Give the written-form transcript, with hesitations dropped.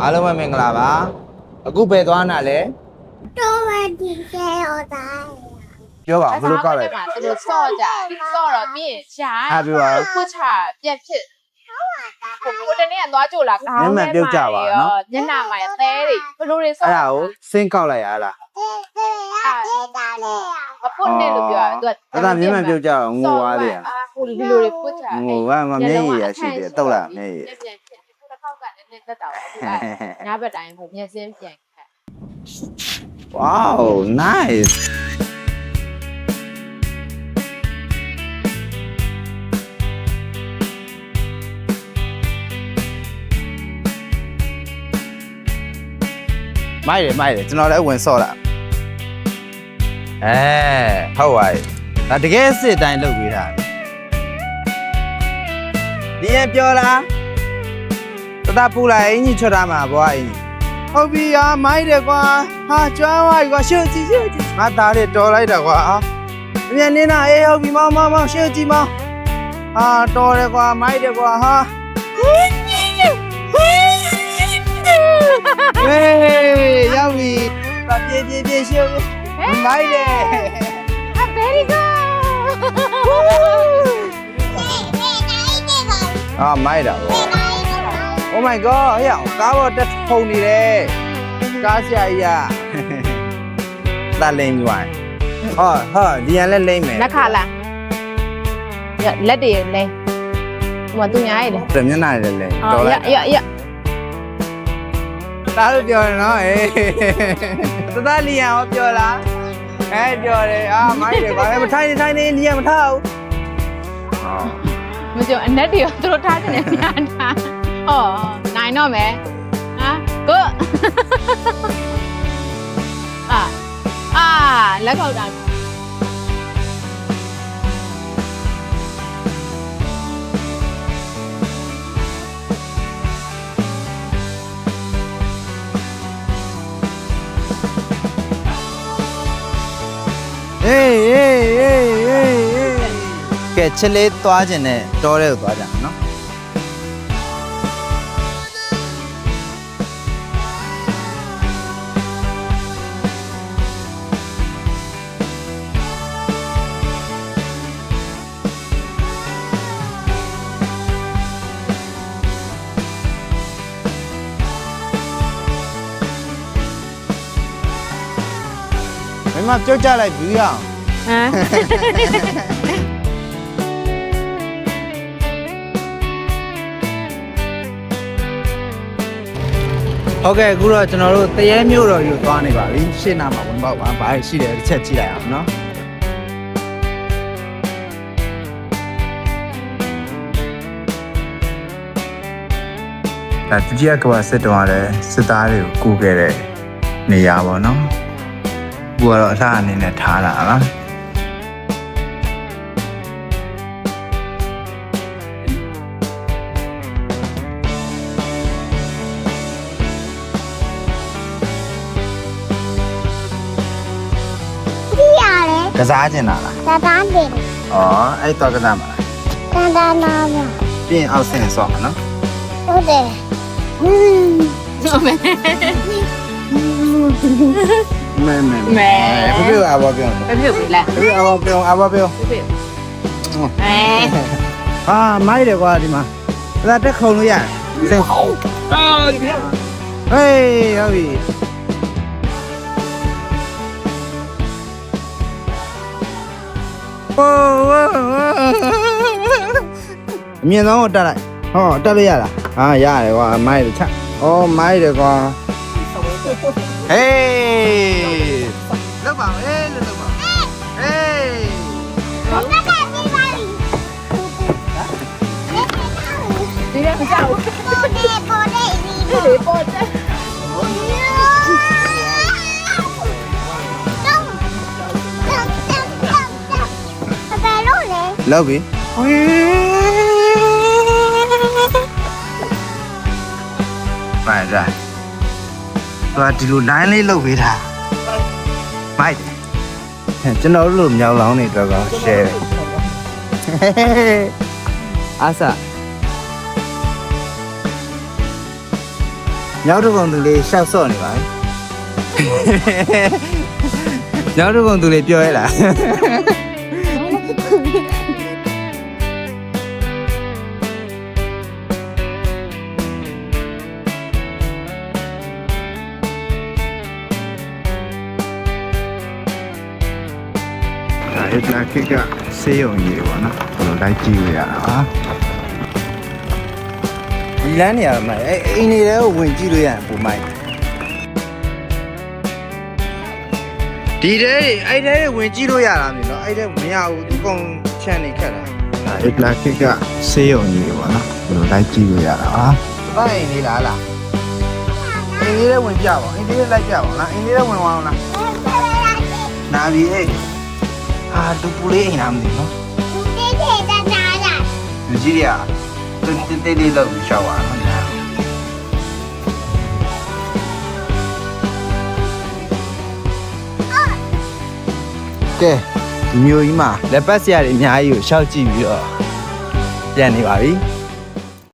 အားလုံးပဲမင်္ဂလာပါအခုပဲသွားနာလဲတော့မဒီကျဲဟောတာ ပြောပါဘယ်လိုကောက်လိုက် 这就扫着，扫了面下，不差变皮。我这年多久了？刚买的，你哪买的？不รู้เลย扫。အဲ့ဒါကိုစင်းကောက်လိုက်ရလား 我不那路边，对。 အဲ့ဒါမျက်မှန်ပြုတ်ကြအောင်ငိုသွားတယ် 我路的不差。 ငိုကမမျက်ရည်ရရှိတယ်တုတ်လားမျက်ရည် 拿不来，我面先变开。 Wow nice မိုက်တယ်ကျွန်တော်လည်းဝင်ဆော့တာဟုတ်ပါရဲ့ဒါတကယ်စစ်တိုင်းလုပ်ပေးတာဒီရင်ပြောလားတပူလိုက်အင်းကြီးချွတ်တာမှာဘွားအင်းဟုတ်ပြီဟာမိုက်တယ်ကွာဟာကျွမ်းသွားပြီကွာရှုပ်ကြည့်ငါသားလေးတော်လိုက်တာကွာအမြန်နေတာအေးဟုတ်ပြီမောင်ရှုပ်ကြည့်မောင်ဟာတော်တယ်ကွာမိုက်တယ်ကွာဟာဟေးရောက်ပြီပြေရှုပ်မိုက်တယ် Very good. ဟာမိုက်တာကွာ Oh my god ဟဲ့ကားပေါ်တက်ဖုန်နေတယ်ကားဆရာကြီးကလာလိမ့်ပြီဟာဒီရန်လည်းလိမ့်မယ် လက်ခါလားလက်တွေလဲဟိုသူများရည်လေ တမျက်နှာလည်းလိမ့် တော်လိုက်ရတားလို့ပြောတယ်နော်တသားလီယံဟောပြောလားပြောတယ်မိုက်တယ်ကွာမထိုင်နေလီယံမထားဘူး မပြောအနက်တွေသူတို့ထားတယ်များတာဟောနိုင်တော့မယ်ဟာကိုလက်ခေါက်တာကဲချက်လေးသွားခြင်းနဲ့တောထဲကိုသွားကြမယ်နော်မပြုတ်ကြလိုက်ဘူးရအောင် ဟမ် ဟုတ်ကဲ့အခုတော့ကျွန်တော်တို့တရဲမျိုးတော်ယူသွားနေပါပြီရှင်းနာမှာဝင်ပေါက်ပါဘာရှိတယ်တစ်ချက်ကြည့်လိုက်အောင်နော်ဒါဒုတိယကမ္ဘာစစ်တုန်းကလည်းစစ်သားတွေကိုကူခဲ့တဲ့နေရာပေါ့နော်ဘူကတော့အလှအနေနဲ့ထားတာပါကစားကျင်တာလား တန်းတယ် ဩအဲ့တော့ကစားမှာလား တန်းနာမ ပြင်အောက်ဆင်းဆော့မှာနော် ဟုတ်တယ် ဆိုမယ် မဲဖေဖေအဘောပြော ပြပြပြီလား ဖေဖေအဘောပြောပြပြဟာမိုက်တယ်ကွာဒီမှာဒါတက်ခုံလို့ရတယ်စင်ဟုတ်ဒီပြဟေးဟုတ်ပြီအမြင်ဆုံးကိုတက်လိုက်ဟောတက်လို့ရလားဟာရတယ်ကွာမိုက်တယ်ချက်ဩမိုက်တယ်ကွာဟေးလောက်ပါမယ်လောက်ပါဟေး ဒီနေ့မကြောက်ဘူးဒီပေါ်တယ်လောက်ပြီမိုက်ကြသွားဒီလိုလိုင်းလေးလုပ်ပေးတာမိုက်တယ်ကျွန်တော်တို့လိုမြောက်လောင်းနေတော့ကော share အားစ နောက်တစ်ကောင်သူလေးရှောက်စော့နေပါပြီနောက်တစ်ကောင်သူလေးပြောရလားအဲ့ဒါကိကဆေးရုံကြီးပေါ့နော်ဘယ်လိုလိုက်ကြည့်ရတာပါဒီလမ်းနေရမှာအိမ်နေတယ်ကိုဝင်ကြည့်လို့ရရင်ပုံမိုက်ဒီတဲအဲ့တဲဝင်ကြည့်လို့ရတာမျိုးနော်အဲ့တဲမရဘူးသူကုန်ချန်နေခက်တာအဲ့ဒါကိကဆေးရုံကြီးပေါ့နော်ဘယ်လိုလိုက်ကြည့်လို့ရတာပါဘာအိမ်နေလားအိမ်လေးဝင်ပြပါအိမ်လေးလိုက်ပြပါလားအိမ်လေးဝင်အောင်လားနာပြီဟဲ့ဟာတူပူလေးအိမ်လားမသိဘူးနော် ဒီထဲကနားလာ လူကြီးတွေကတင်းလေးလောက်ရှောက်ပါတော့ကဲဒီမျိုးကြီးမှာလက်ပတ်ဆရာတွေအများကြီးကိုရှောက်ကြည့်ပြီးတော့ပြန်နေပါပြီ